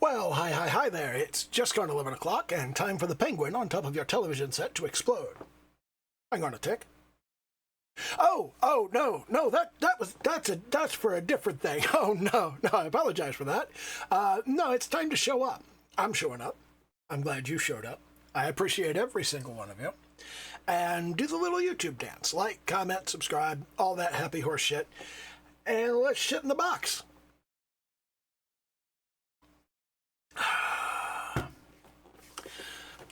Well, hi there. It's just gone 11 o'clock and time for the penguin on top of your television set to explode. Hang on a tick. Oh, no, that's for a different thing. Oh, no, I apologize for that. No, it's time to show up. I'm showing up. I'm glad you showed up. I appreciate every single one of you. And do the little YouTube dance. Like, comment, subscribe, all that happy horse shit. And let's shit in the box.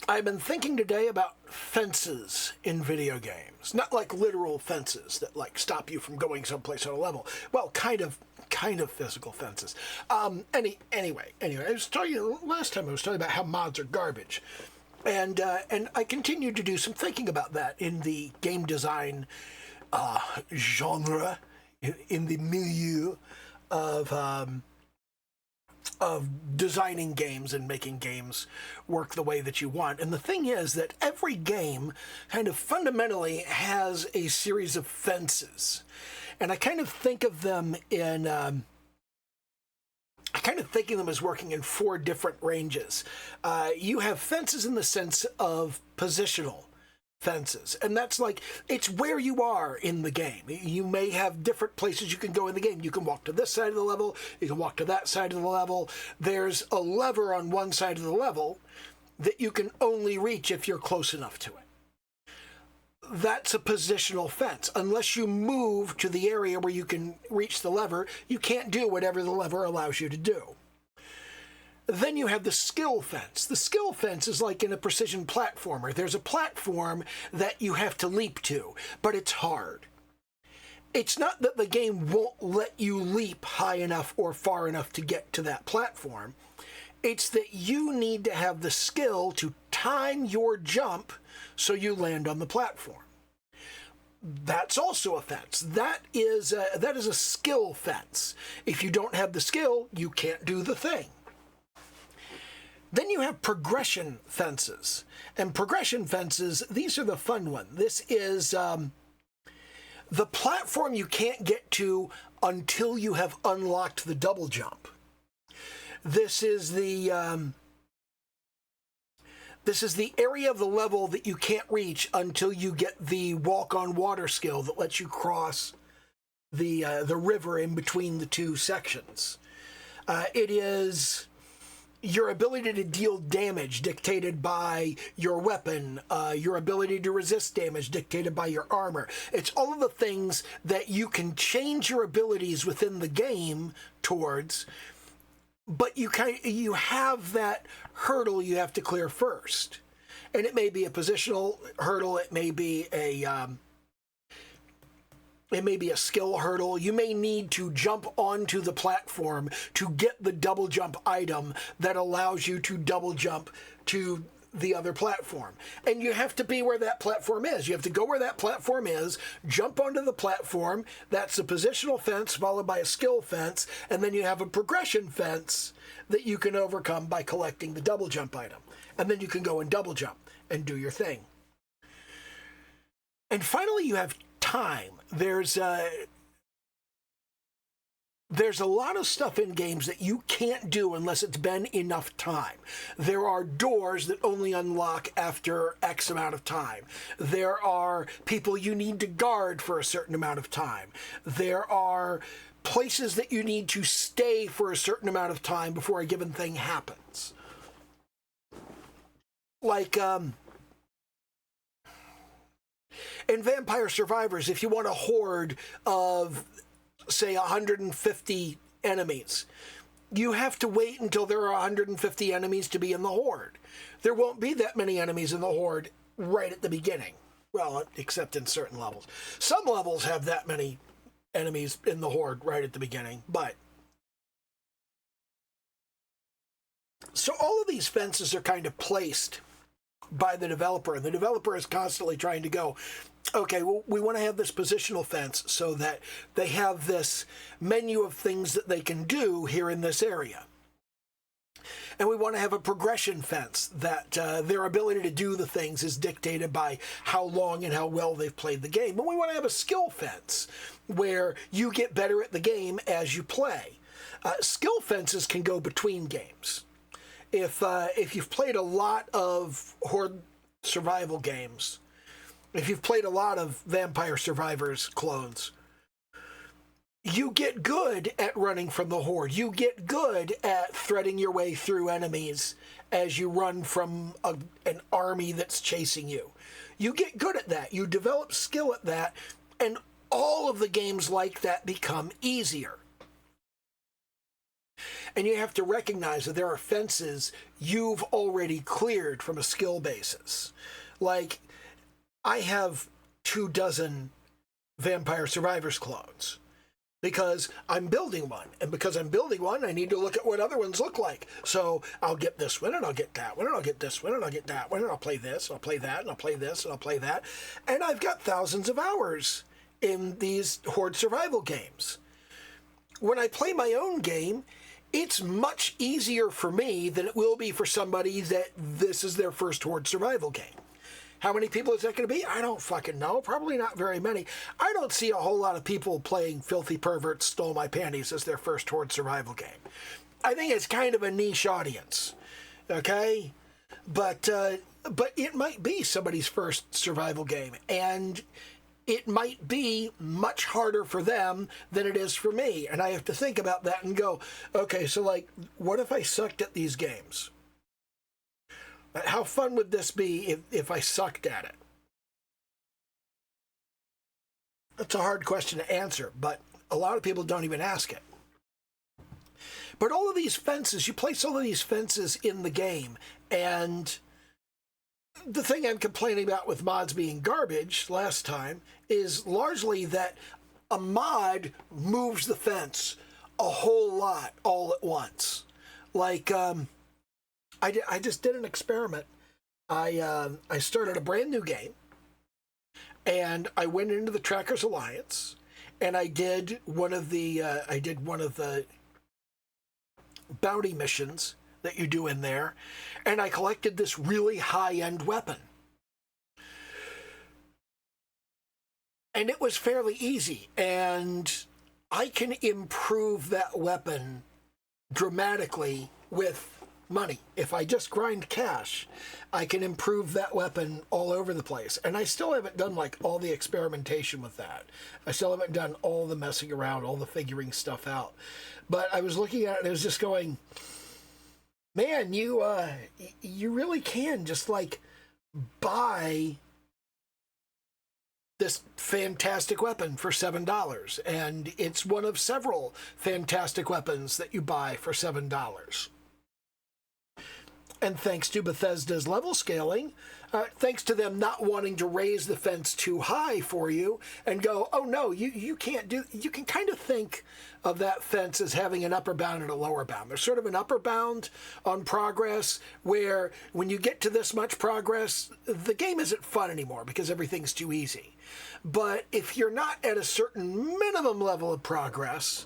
I've been thinking today about fences in video games. Not like literal fences that like stop you from going someplace on a level. Well, kind of physical fences. Anyway, I was talking last time. I was talking about how mods are garbage, and I continued to do some thinking about that in the game design genre, in the milieu of designing games and making games work the way that you want. And the thing is that every game kind of fundamentally has a series of fences. And I kind of think of them in, as working in four different ranges. You have fences in the sense of positional fences, and that's like, it's where you are in the game. You may have different places you can go in the game. You can walk to this side of the level, you can walk to that side of the level. There's a lever on one side of the level that you can only reach if you're close enough to it. That's a positional fence. Unless you move to the area where you can reach the lever, you can't do whatever the lever allows you to do. Then you have the skill fence. The skill fence is like in a precision platformer. There's a platform that you have to leap to, but it's hard. It's not that the game won't let you leap high enough or far enough to get to that platform. It's that you need to have the skill to time your jump so you land on the platform. That's also a fence. That is a skill fence. If you don't have the skill, you can't do the thing. Then you have progression fences. And progression fences, these are the fun ones. This is the platform you can't get to until you have unlocked the double jump. This is the area of the level that you can't reach until you get the walk on water skill that lets you cross the river in between the two sections. It is your ability to deal damage dictated by your weapon, your ability to resist damage dictated by your armor. It's all of the things that you can change your abilities within the game towards, but you have that hurdle you have to clear first. And it may be a positional hurdle, it may be a skill hurdle. You may need to jump onto the platform to get the double jump item that allows you to double jump to the other platform. And you have to be where that platform is. You have to go where that platform is, jump onto the platform. That's a positional fence followed by a skill fence. And then you have a progression fence that you can overcome by collecting the double jump item. And then you can go and double jump and do your thing. And finally, you have time. There's a lot of stuff in games that you can't do unless it's been enough time. There are doors that only unlock after X amount of time. There are people you need to guard for a certain amount of time. There are places that you need to stay for a certain amount of time before a given thing happens. Like, in Vampire Survivors, if you want a horde of, say, 150 enemies, you have to wait until there are 150 enemies to be in the horde. There won't be that many enemies in the horde right at the beginning. Well, except in certain levels. Some levels have that many enemies in the horde right at the beginning, but... So all of these fences are kind of placed by the developer, and the developer is constantly trying to go, okay, well, we want to have this positional fence so that they have this menu of things that they can do here in this area. And we want to have a progression fence that their ability to do the things is dictated by how long and how well they've played the game. And we want to have a skill fence where you get better at the game as you play. Skill fences can go between games. if you've played a lot of Horde survival games, if you've played a lot of Vampire Survivors clones, you get good at running from the Horde. You get good at threading your way through enemies as you run from an army that's chasing you. You get good at that. You develop skill at that, and all of the games like that become easier. And you have to recognize that there are fences you've already cleared from a skill basis. Like, I have 24 Vampire Survivors clones because I'm building one. And because I'm building one, I need to look at what other ones look like. So I'll get this one, and I'll get that one, and I'll get this one, and I'll get that one, and I'll play this, and I'll play that, and I'll play this, and I'll play that. And I've got thousands of hours in these Horde survival games. When I play my own game, it's much easier for me than it will be for somebody that this is their first Horde survival game. How many people is that going to be? I don't fucking know. Probably not very many. I don't see a whole lot of people playing Filthy Perverts Stole My Panties as their first Horde survival game. I think it's kind of a niche audience, okay? But it might be somebody's first survival game, and it might be much harder for them than it is for me. And I have to think about that and go, okay, so like, what if I sucked at these games? How fun would this be if I sucked at it? That's a hard question to answer, but a lot of people don't even ask it. But all of these fences, you place all of these fences in the game, and the thing I'm complaining about with mods being garbage last time is largely that a mod moves the fence a whole lot all at once. Like, I just did an experiment. I started a brand new game, and I went into the Trackers Alliance, and I did one of the bounty missions that you do in there, and I collected this really high-end weapon. And it was fairly easy, and I can improve that weapon dramatically with money. If I just grind cash, I can improve that weapon all over the place. And I still haven't done like all the experimentation with that. I still haven't done all the messing around, all the figuring stuff out. But I was looking at it and I was just going, man, you really can just like buy this fantastic weapon for $7. And it's one of several fantastic weapons that you buy for $7. And thanks to Bethesda's level scaling, thanks to them not wanting to raise the fence too high for you and go, oh no, you can't do, you can kind of think of that fence as having an upper bound and a lower bound. There's sort of an upper bound on progress where when you get to this much progress, the game isn't fun anymore because everything's too easy. But if you're not at a certain minimum level of progress,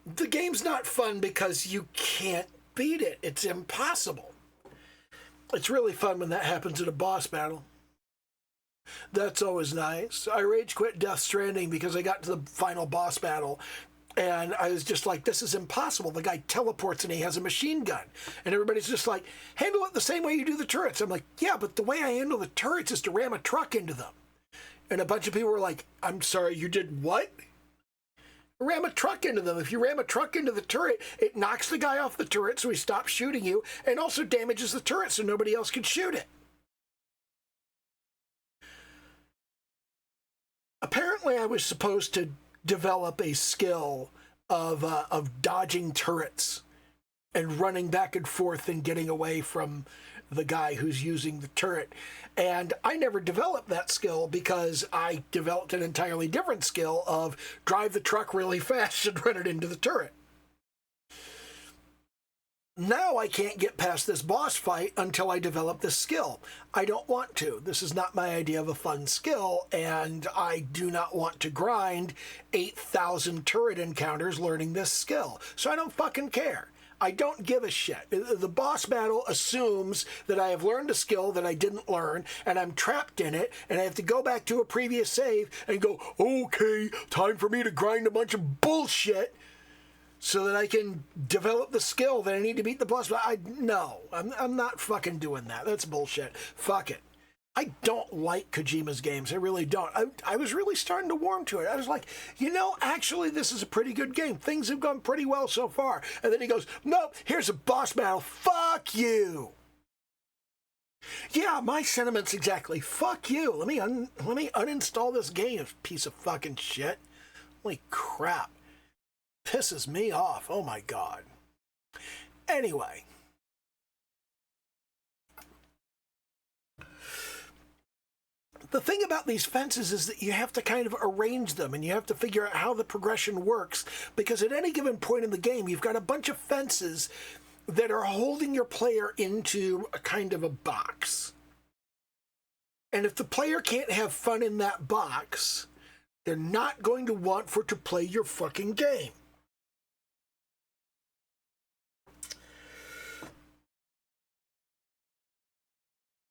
the game's not fun because you can't beat it. It's impossible. It's really fun when that happens in a boss battle. That's always nice. I rage quit Death Stranding because I got to the final boss battle and I was just like, this is impossible. The guy teleports and he has a machine gun. And everybody's just like, handle it the same way you do the turrets. I'm like, yeah, but the way I handle the turrets is to ram a truck into them. And a bunch of people were like, I'm sorry, you did what? Ram a truck into them. If you ram a truck into the turret, it knocks the guy off the turret so he stops shooting you and also damages the turret so nobody else can shoot it. Apparently, I was supposed to develop a skill of dodging turrets and running back and forth and getting away from the guy who's using the turret. And I never developed that skill because I developed an entirely different skill of drive the truck really fast and run it into the turret. Now I can't get past this boss fight until I develop this skill. I don't want to. This is not my idea of a fun skill, and I do not want to grind 8,000 turret encounters learning this skill. So I don't fucking care. I don't give a shit. The boss battle assumes that I have learned a skill that I didn't learn, and I'm trapped in it, and I have to go back to a previous save and go, okay, time for me to grind a bunch of bullshit so that I can develop the skill that I need to beat the boss. But I'm not fucking doing that. That's bullshit. Fuck it. I don't like Kojima's games. I really don't. I was really starting to warm to it. I was like, actually, this is a pretty good game. Things have gone pretty well so far. And then he goes, nope, here's a boss battle. Fuck you. Yeah, my sentiments exactly. Fuck you. Let me uninstall this game, piece of fucking shit. Holy crap. Pisses me off. Oh my God. Anyway. The thing about these fences is that you have to kind of arrange them and you have to figure out how the progression works, because at any given point in the game, you've got a bunch of fences that are holding your player into a kind of a box. And if the player can't have fun in that box, they're not going to want to play your fucking game.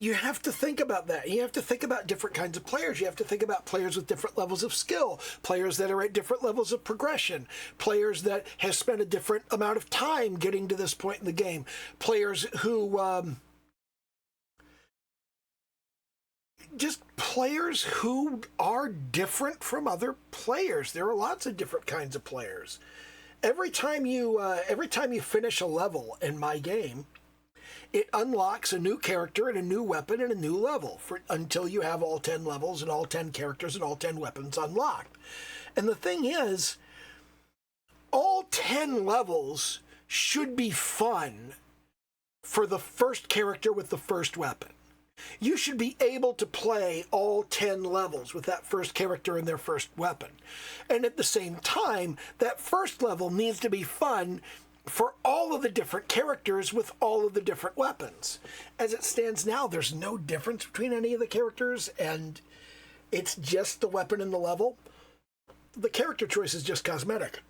You have to think about that. You have to think about different kinds of players. You have to think about players with different levels of skill, players that are at different levels of progression, players that have spent a different amount of time getting to this point in the game, players who are different from other players. There are lots of different kinds of players. Every time you finish a level in my game, it unlocks a new character and a new weapon and a new level until you have all 10 levels and all 10 characters and all 10 weapons unlocked. And the thing is, all 10 levels should be fun for the first character with the first weapon. You should be able to play all 10 levels with that first character and their first weapon. And at the same time, that first level needs to be fun for all of the different characters with all of the different weapons. As it stands now, there's no difference between any of the characters, and it's just the weapon and the level. The character choice is just cosmetic.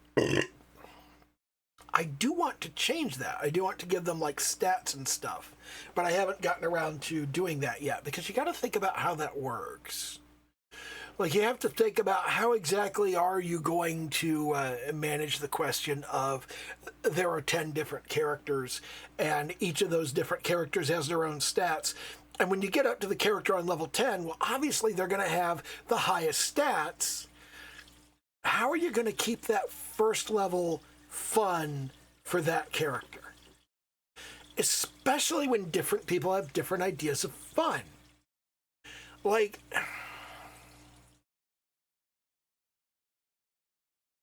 I do want to change that. I do want to give them like stats and stuff, but I haven't gotten around to doing that yet, because you got to think about how that works. Like, you have to think about how exactly are you going to manage the question of there are 10 different characters, and each of those different characters has their own stats. And when you get up to the character on level 10, well, obviously they're going to have the highest stats. How are you going to keep that first level fun for that character? Especially when different people have different ideas of fun. Like,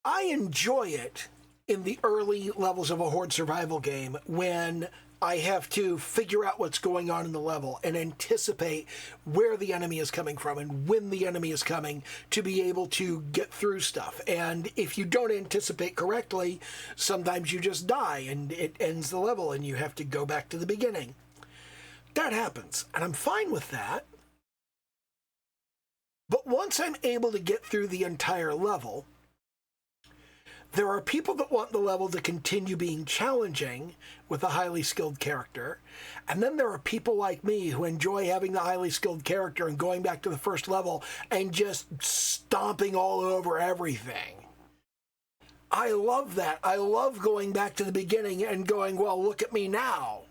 I enjoy it in the early levels of a horde survival game when I have to figure out what's going on in the level and anticipate where the enemy is coming from and when the enemy is coming to be able to get through stuff. And if you don't anticipate correctly, sometimes you just die and it ends the level and you have to go back to the beginning. That happens, and I'm fine with that. But once I'm able to get through the entire level, there are people that want the level to continue being challenging with a highly skilled character. And then there are people like me who enjoy having the highly skilled character and going back to the first level and just stomping all over everything. I love that. I love going back to the beginning and going, well, look at me now.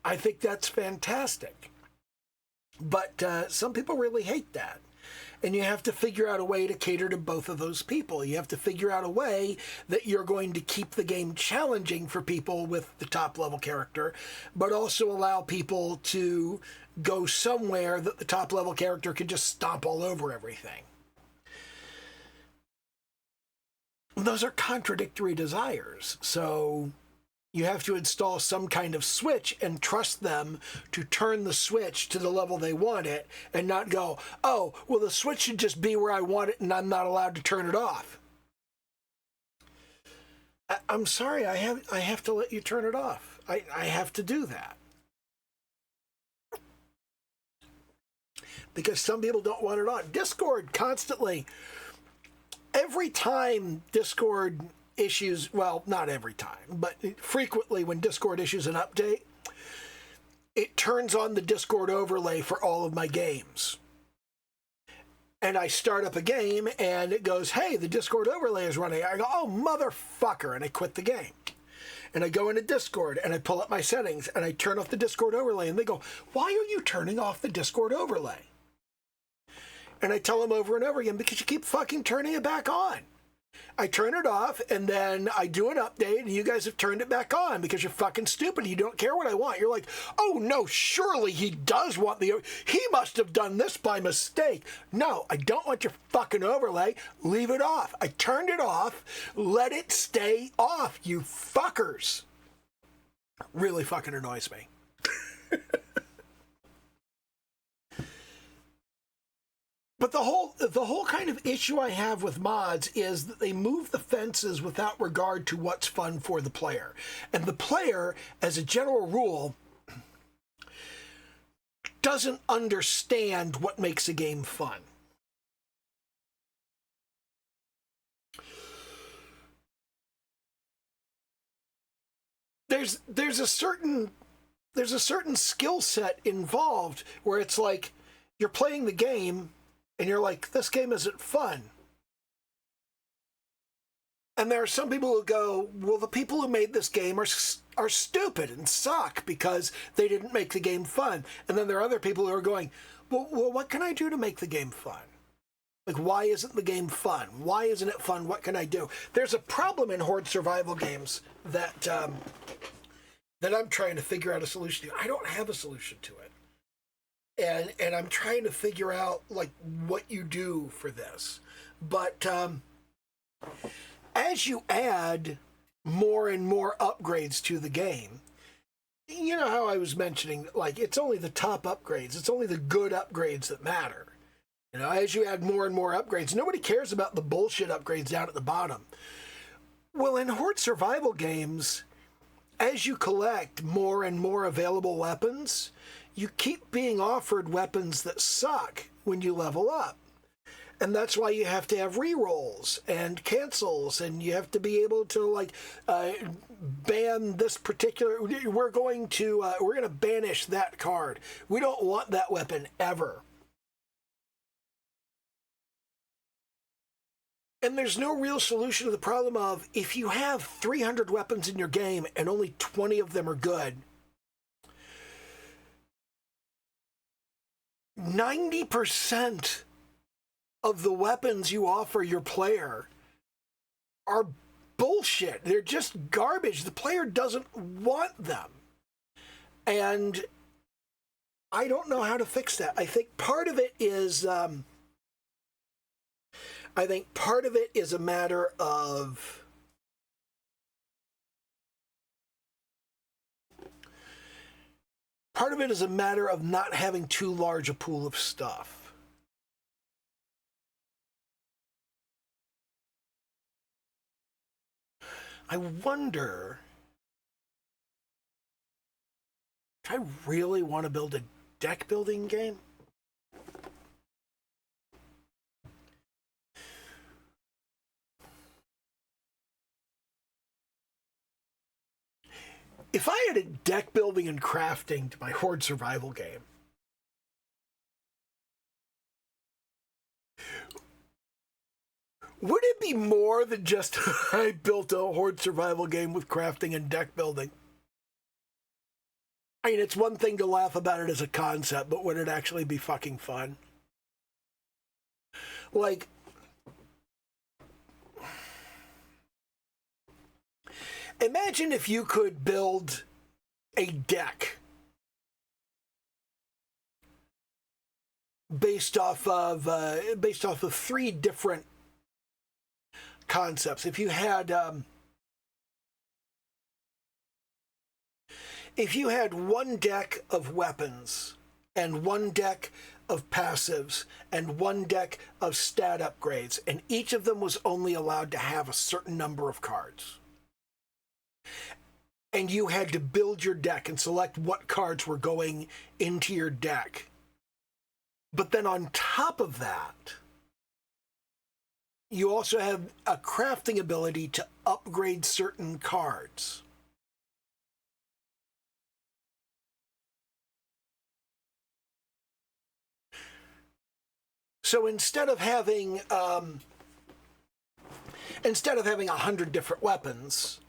I think that's fantastic. But some people really hate that. And you have to figure out a way to cater to both of those people. You have to figure out a way that you're going to keep the game challenging for people with the top level character, but also allow people to go somewhere that the top level character can just stomp all over everything. Those are contradictory desires. So you have to install some kind of switch and trust them to turn the switch to the level they want it, and not go, oh, well, the switch should just be where I want it and I'm not allowed to turn it off. I'm sorry, I have to let you turn it off. I have to do that. Because some people don't want it on. Discord constantly, every time Discord issues, well, not every time, but frequently when Discord issues an update, it turns on the Discord overlay for all of my games. And I start up a game and it goes, hey, the Discord overlay is running. I go, oh, motherfucker. And I quit the game. And I go into Discord and I pull up my settings and I turn off the Discord overlay. And they go, why are you turning off the Discord overlay? And I tell them over and over again, because you keep fucking turning it back on. I turn it off and then I do an update and you guys have turned it back on because you're fucking stupid. You don't care what I want. You're like, oh no, surely he does want he must have done this by mistake. No, I don't want your fucking overlay. Leave it off. I turned it off. Let it stay off, you fuckers. Really fucking annoys me. But the whole kind of issue I have with mods is that they move the fences without regard to what's fun for the player. And the player, as a general rule, doesn't understand what makes a game fun. There's a certain skill set involved where it's like you're playing the game and you're like, this game isn't fun. And there are some people who go, well, the people who made this game are stupid and suck because they didn't make the game fun. And then there are other people who are going, well, what can I do to make the game fun? Like, why isn't the game fun? Why isn't it fun? What can I do? There's a problem in Horde survival games that I'm trying to figure out a solution to. I don't have a solution to it. And I'm trying to figure out, like, what you do for this. But as you add more and more upgrades to the game, you know how I was mentioning, like, it's only the top upgrades. It's only the good upgrades that matter. You know, as you add more and more upgrades, nobody cares about the bullshit upgrades down at the bottom. Well, in Horde survival games, as you collect more and more available weapons, you keep being offered weapons that suck when you level up. And that's why you have to have rerolls and cancels, and you have to be able to, like, ban this particular, we're going to banish that card. We don't want that weapon ever. And there's no real solution to the problem of, if you have 300 weapons in your game and only 20 of them are good, 90% of the weapons you offer your player are bullshit. They're just garbage. The player doesn't want them. And I don't know how to fix that. I think part of it is a matter of not having too large a pool of stuff. I wonder, do I really want to build a deck building game? If I had a deck building and crafting to my Horde survival game, would it be more than just I built a Horde survival game with crafting and deck building? I mean, it's one thing to laugh about it as a concept, but would it actually be fucking fun? Like, imagine if you could build a deck based off of 3 different concepts. If you had one deck of weapons and one deck of passives and one deck of stat upgrades, and each of them was only allowed to have a certain number of cards, and you had to build your deck and select what cards were going into your deck. But then on top of that, you also have a crafting ability to upgrade certain cards. So instead of having 100 different weapons,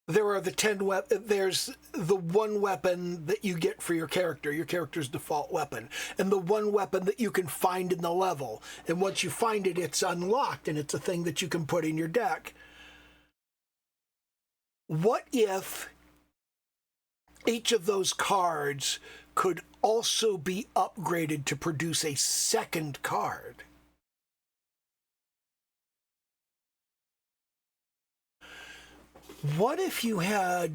there are the 10 there's the one weapon that you get for your character's default weapon, and the one weapon that you can find in the level. And once you find it, it's unlocked, and it's a thing that you can put in your deck. What if each of those cards could also be upgraded to produce a second card? What if you had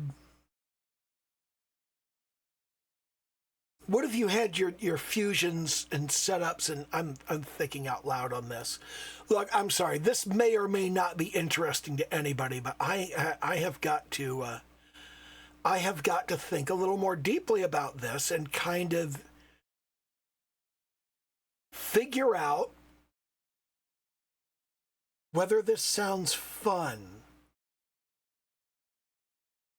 your fusions and setups, and I'm thinking out loud on this. Look, I'm sorry, this may or may not be interesting to anybody, but I have got to think a little more deeply about this and kind of figure out whether this sounds fun.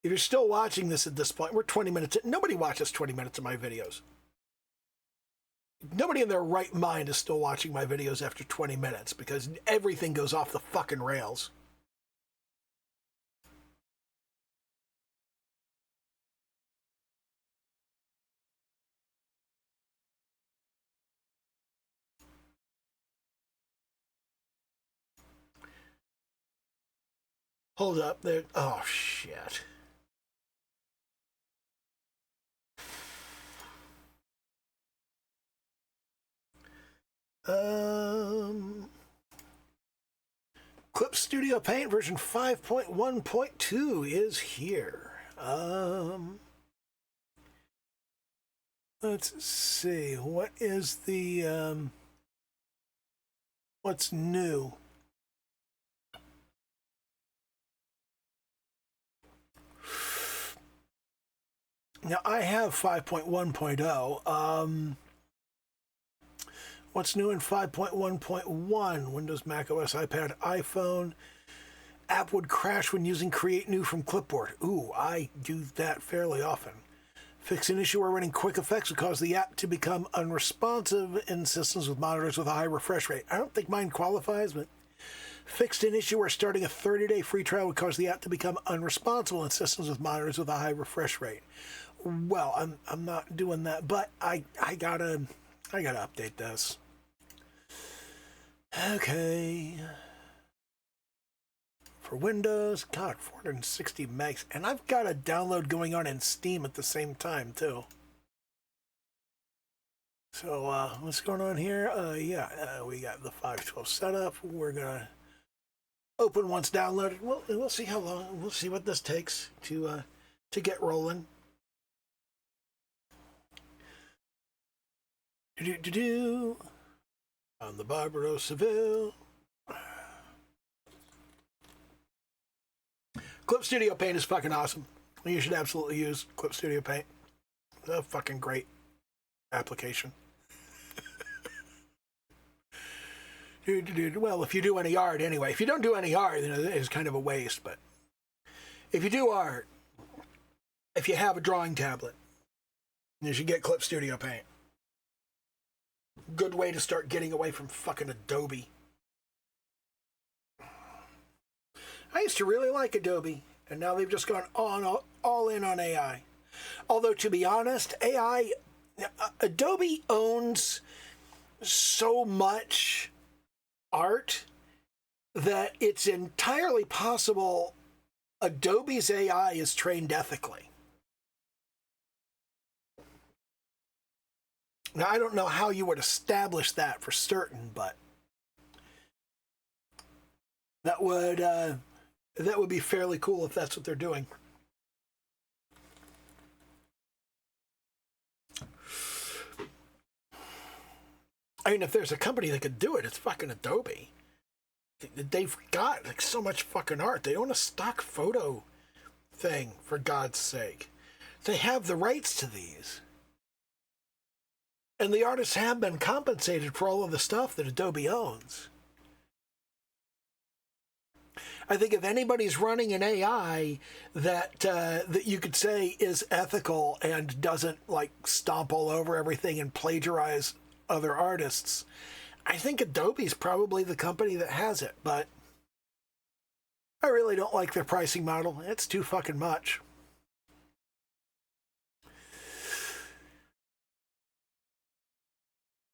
If you're still watching this at this point, we're 20 minutes in. Nobody watches 20 minutes of my videos. Nobody in their right mind is still watching my videos after 20 minutes because everything goes off the fucking rails. Hold up there. Oh, shit. Clip Studio Paint version 5.1.2 is here. Let's see. What is the what's new? Now I have 5.1.0. What's new in 5.1.1? Windows, Mac OS, iPad, iPhone. App would crash when using Create New from Clipboard. Ooh, I do that fairly often. Fix an issue where running quick effects would cause the app to become unresponsive in systems with monitors with a high refresh rate. I don't think mine qualifies, but fixed an issue where starting a 30-day free trial would cause the app to become unresponsive in systems with monitors with a high refresh rate. Well, I'm not doing that, but I gotta update this. Okay. For Windows, God, 460 megs. And I've got a download going on in Steam at the same time, too. So, what's going on here? We got the 512 setup. We're going to open once downloaded. We'll see how long. We'll see what this takes to get rolling. On the Barbaro Seville. Clip Studio Paint is fucking awesome. You should absolutely use Clip Studio Paint. It's a fucking great application. Well, if you do any art anyway. If you don't do any art, then it's kind of a waste. But if you do art, if you have a drawing tablet, you should get Clip Studio Paint. Good way to start getting away from fucking Adobe. I used to really like Adobe, and now they've just gone all in on AI. Although, to be honest, Adobe owns so much art that it's entirely possible Adobe's AI is trained ethically. Now, I don't know how you would establish that for certain, but that would be fairly cool if that's what they're doing. I mean, if there's a company that could do it, it's fucking Adobe. They've got like so much fucking art. They own a stock photo thing, for God's sake. They have the rights to these. And the artists have been compensated for all of the stuff that Adobe owns. I think if anybody's running an AI that you could say is ethical and doesn't like stomp all over everything and plagiarize other artists, I think Adobe's probably the company that has it, but I really don't like their pricing model. It's too fucking much.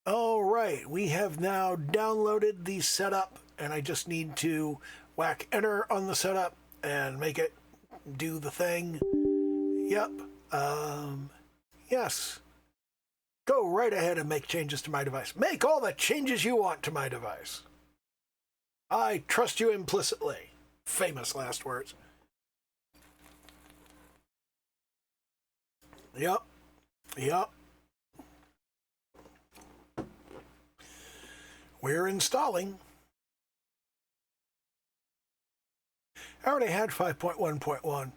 All right, we have now downloaded the setup, and I just need to whack enter on the setup and make it do the thing. Yep. Yes. Go right ahead and make changes to my device. Make all the changes you want to my device. I trust you implicitly. Famous last words. Yep. Yep. We're installing. I already had 5.1.1.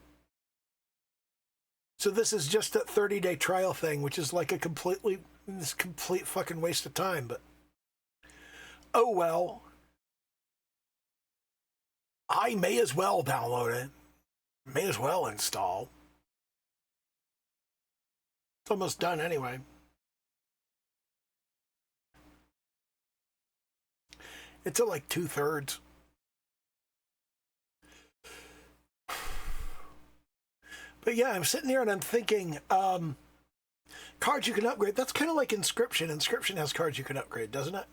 So this is just a 30-day trial thing, which is like a complete fucking waste of time, but oh well. I may as well download it. May as well install. It's almost done anyway. It's at like 2/3. But yeah, I'm sitting here and I'm thinking, cards you can upgrade. That's kind of like Inscryption. Inscryption has cards you can upgrade, doesn't it?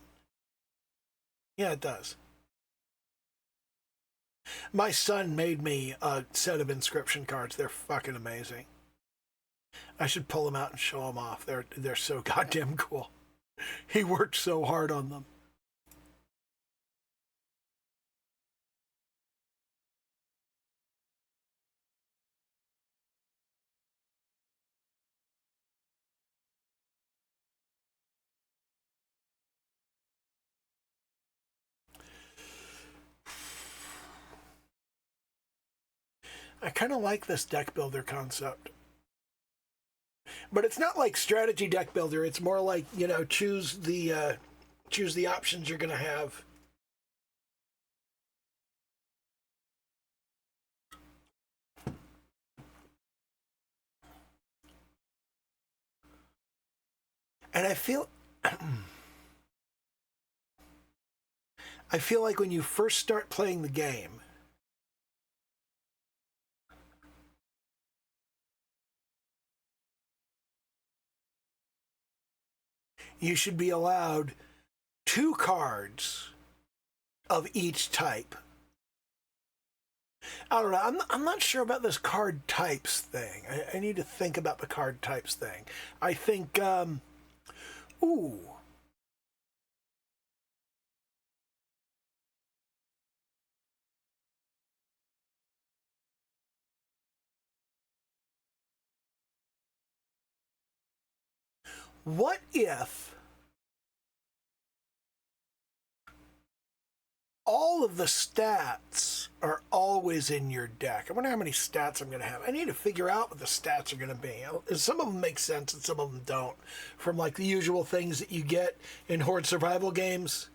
Yeah, it does. My son made me a set of Inscryption cards. They're fucking amazing. I should pull them out and show them off. They're so goddamn cool. He worked so hard on them. I kind of like this deck builder concept. But it's not like strategy deck builder. It's more like, you know, choose the options you're going to have. And I feel like when you first start playing the game, you should be allowed 2 cards of each type. I don't know. I'm not sure about this card types thing. I need to think about the card types thing. I think, ooh. What if all of the stats are always in your deck? I wonder how many stats I'm going to have. I need to figure out what the stats are going to be. Some of them make sense and some of them don't. From like the usual things that you get in Horde survival games.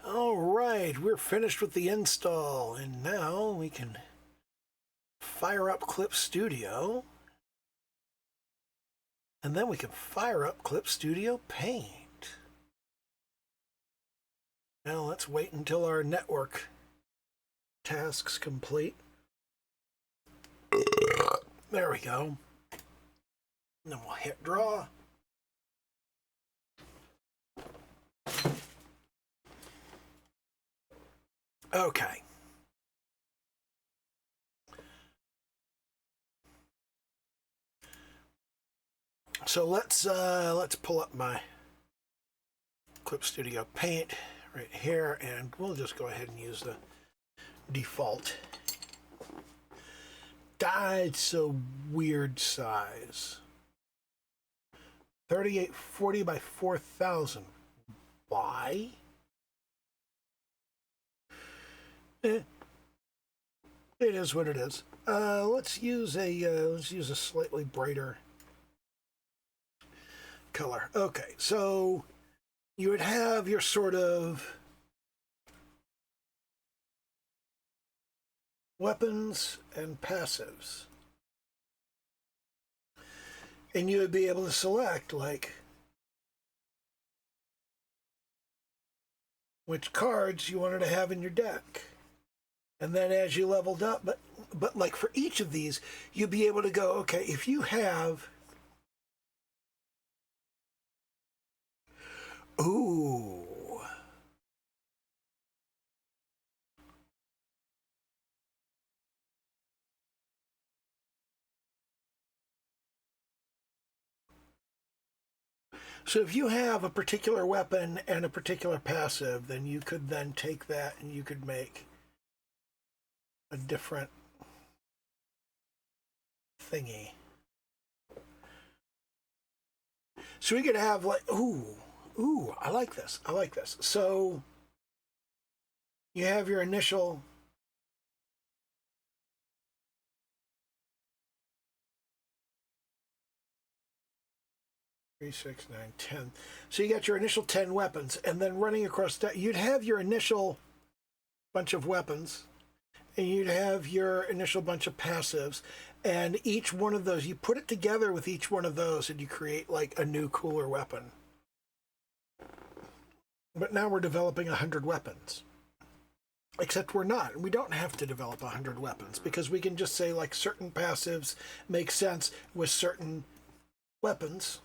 All right, we're finished with the install, and now we can fire up Clip Studio. And then we can fire up Clip Studio Paint. Now let's wait until our network task's complete. There we go. And then we'll hit draw. Okay. So let's pull up my Clip Studio Paint right here, and we'll just go ahead and use the default. It's a weird size. 3840 by 4000. Why? It is what it is. Let's use a slightly brighter color. Okay, so you would have your sort of weapons and passives. And you would be able to select, like, which cards you wanted to have in your deck. And then as you leveled up, but like for each of these, you'd be able to go, okay, if you have, ooh, so if you have a particular weapon and a particular passive, then you could then take that and you could make a different thingy. So we could have like, ooh, I like this. I like this. So you have your initial 3, 6, 9, 10. So you got your initial 10 weapons, and then running across that, you'd have your initial bunch of weapons, and you'd have your initial bunch of passives, and each one of those, you put it together with each one of those, and you create like a new cooler weapon. But now we're developing 100 weapons. Except we're not. We don't have to develop 100 weapons, because we can just say like certain passives make sense with certain weapons,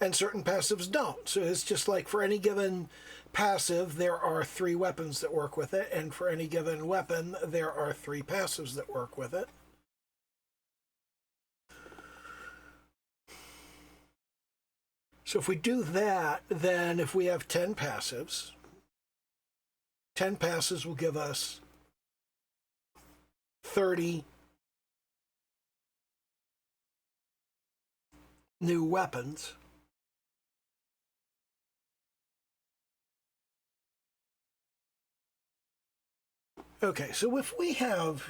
and certain passives don't. So it's just like for any given passive, there are 3 weapons that work with it, and for any given weapon, there are 3 passives that work with it. So if we do that, then if we have 10 passives, 10 passes will give us 30 new weapons. Okay, so if we have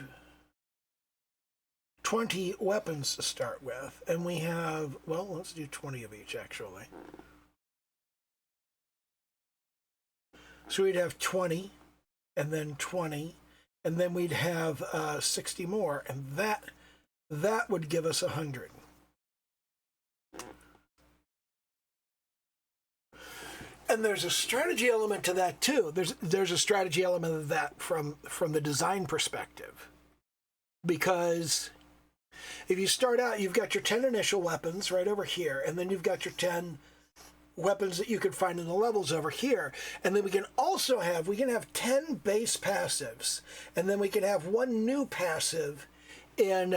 20 weapons to start with, and we have, well, let's do 20 of each, actually. So we'd have 20, and then 20, and then we'd have 60 more, and that would give us 100. And there's a strategy element to that too. There's a strategy element of that from the design perspective, because if you start out, you've got your 10 initial weapons right over here, and then you've got your 10 weapons that you could find in the levels over here, and then we can have 10 base passives, and then we can have one new passive in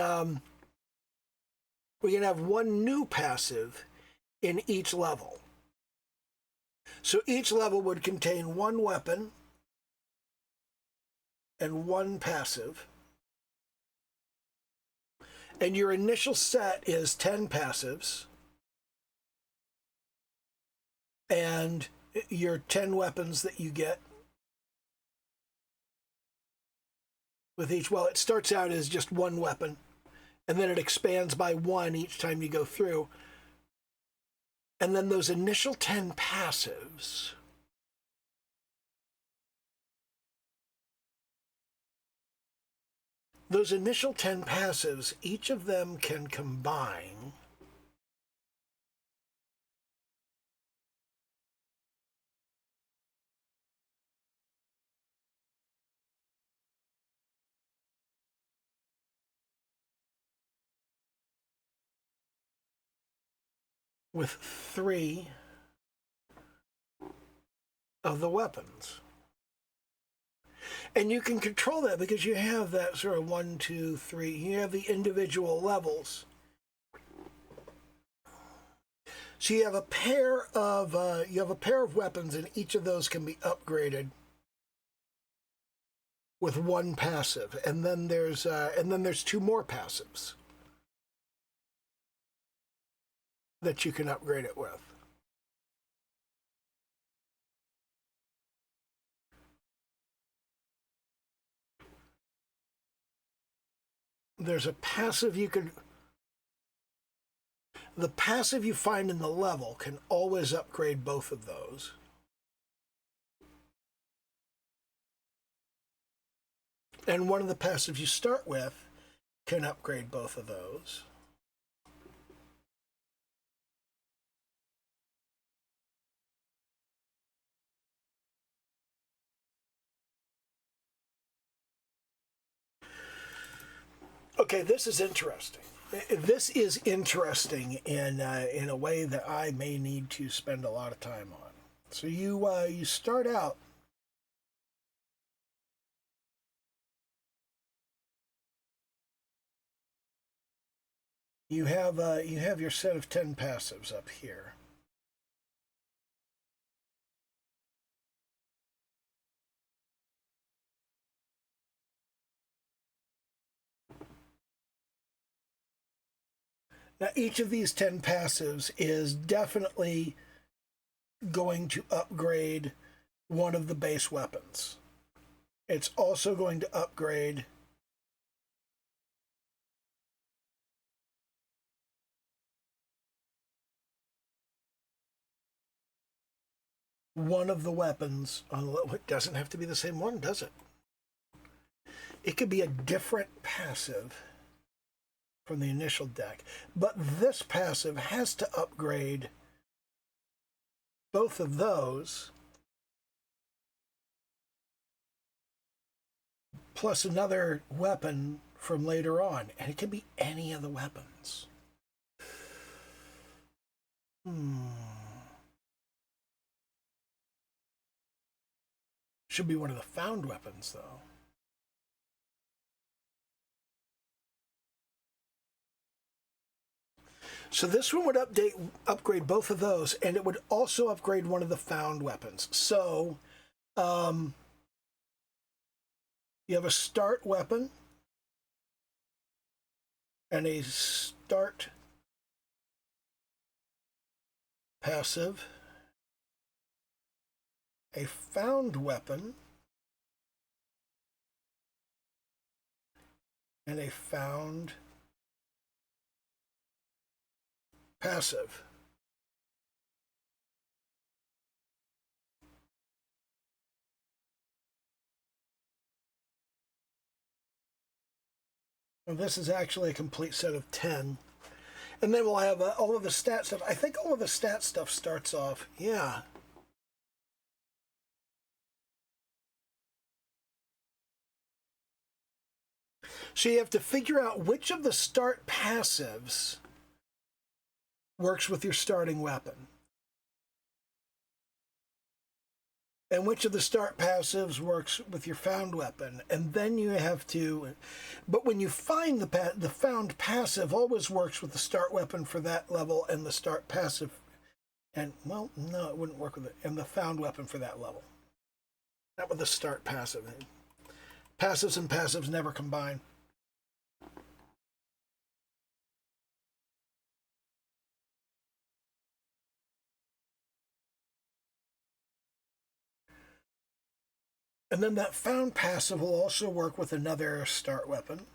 each level. So each level would contain one weapon and one passive. And your initial set is 10 passives and your 10 weapons that you get with each. Well, it starts out as just one weapon, and then it expands by one each time you go through. And then those initial 10 passives each of them can combine with 3 of the weapons. And you can control that because you have that sort of 1, 2, 3. You have the individual levels. So you have a pair of weapons, and each of those can be upgraded with one passive. And then there's 2 more passives that you can upgrade it with. There's a passive the passive you find in the level can always upgrade both of those. And one of the passives you start with can upgrade both of those. Okay, this is interesting. This is interesting in a way that I may need to spend a lot of time on. So you start out. You have your set of 10 passives up here. Now, each of these 10 passives is definitely going to upgrade one of the base weapons. It's also going to upgrade one of the weapons. It doesn't have to be the same one, does it? It could be a different passive from the initial deck, but this passive has to upgrade both of those plus another weapon from later on, and it can be any of the weapons. Should be one of the found weapons, though. So this one would upgrade both of those, and it would also upgrade one of the found weapons. So you have a start weapon and a start passive, a found weapon, and a found passive. And this is actually a complete set of 10. And then we'll have all of the stat stuff. I think all of the stat stuff starts off, yeah. So you have to figure out which of the start passives works with your starting weapon, and which of the start passives works with your found weapon. And then you have to, but when you find the found passive always works with the start weapon for that level and the start passive, and well, no, it wouldn't work with it, and the found weapon for that level. Not with the start passive. Passives and passives never combine. And then that found passive will also work with another start weapon.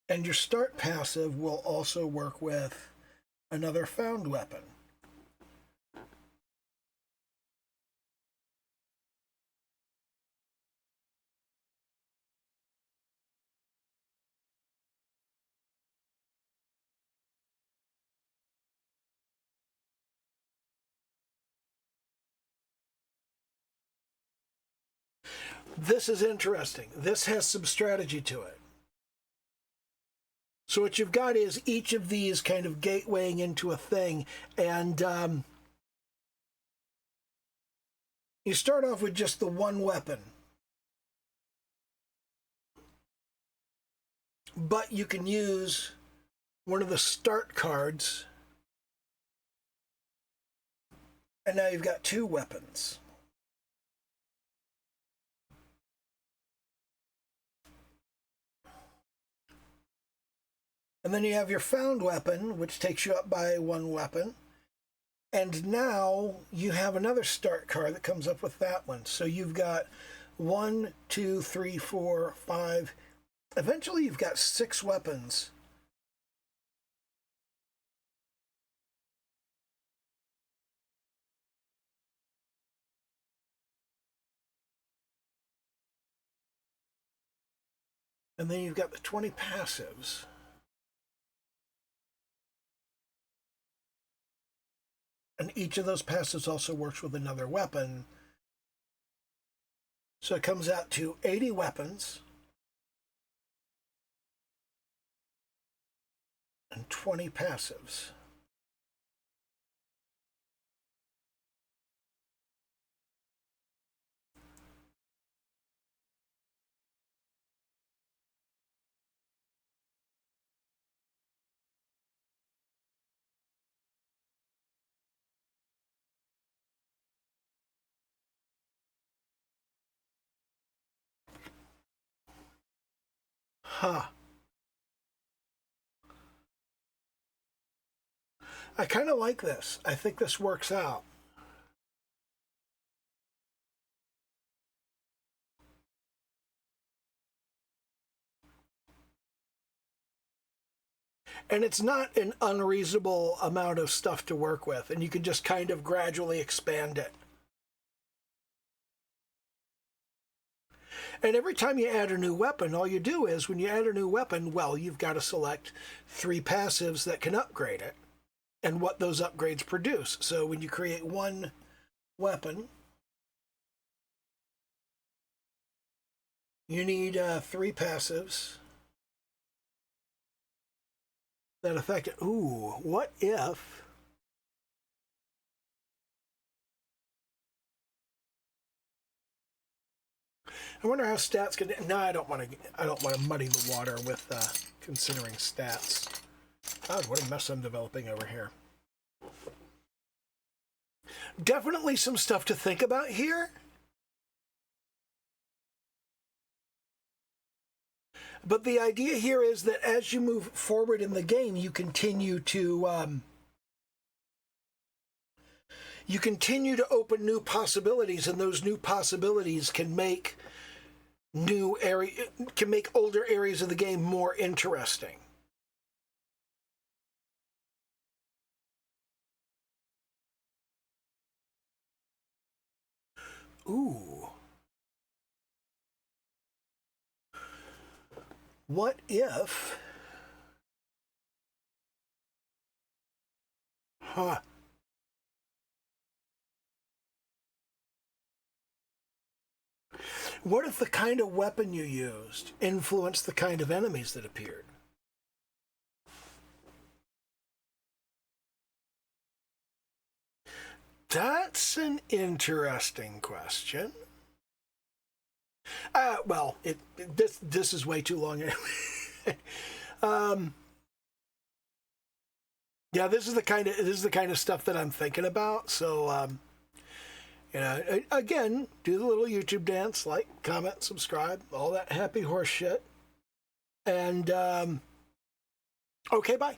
And your start passive will also work with another found weapon. This is interesting. This has some strategy to it. So what you've got is each of these kind of gatewaying into a thing, and you start off with just the one weapon. But you can use one of the start cards, and now you've got two weapons. And then you have your found weapon, which takes you up by one weapon. And now you have another start card that comes up with that one. So you've got 1, 2, 3, 4, 5. Eventually you've got 6 weapons. And then you've got the 20 passives. And each of those passives also works with another weapon. So it comes out to 80 weapons and 20 passives. Huh. I kind of like this. I think this works out. And it's not an unreasonable amount of stuff to work with, and you can just kind of gradually expand it. And every time you add a new weapon, all you do is, when you add a new weapon, well, you've got to select 3 passives that can upgrade it and what those upgrades produce. So when you create one weapon, you need 3 passives that affect it. Ooh, what if... I wonder how stats can... No, I don't want to muddy the water with considering stats. God, what a mess I'm developing over here. Definitely some stuff to think about here. But the idea here is that as you move forward in the game, you continue to open new possibilities, and those new possibilities can make older areas of the game more interesting. Ooh. What if... Huh. What if the kind of weapon you used influenced the kind of enemies that appeared? That's an interesting question. Well, this is way too long anyway. Yeah, this is the kind of stuff that I'm thinking about. So, again, do the little YouTube dance, like, comment, subscribe, all that happy horse shit. And okay, bye.